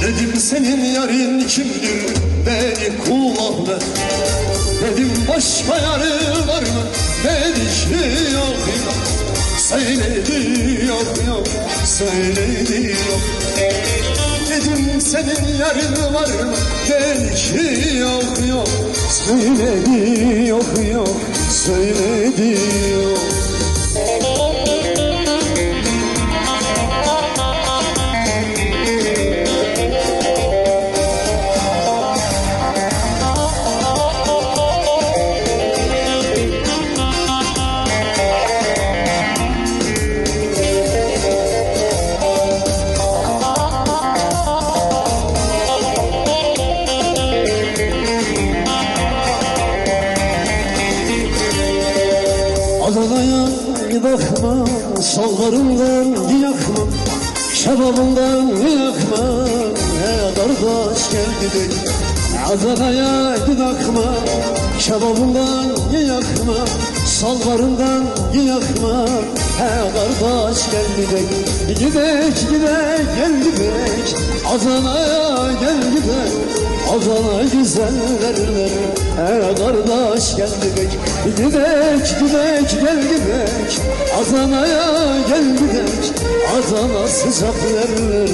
Dedim senin yarın kimdir, beni kulak ver. Dedim başka yarı var mı, dedi ki yok yok. Söyledi yok yok, söyledi yok. Dedim senin yarın var mı, dedi ki yok yok. Söyledi yok yok, söyledi yok. Adana'ya bakma, sallarından yakma, şebabından yakma, kardeş geldi de. Adana'ya bakma, şebabından yakma, sallarından yakma, kardeş geldi de. Gidek gidek gel gidek, Adana'ya gel gidek, Adana güzellerler, kardeş gel gidek. Gidek gidek gel gidek, Adana'ya gel gidek, Adana sıcak yerler.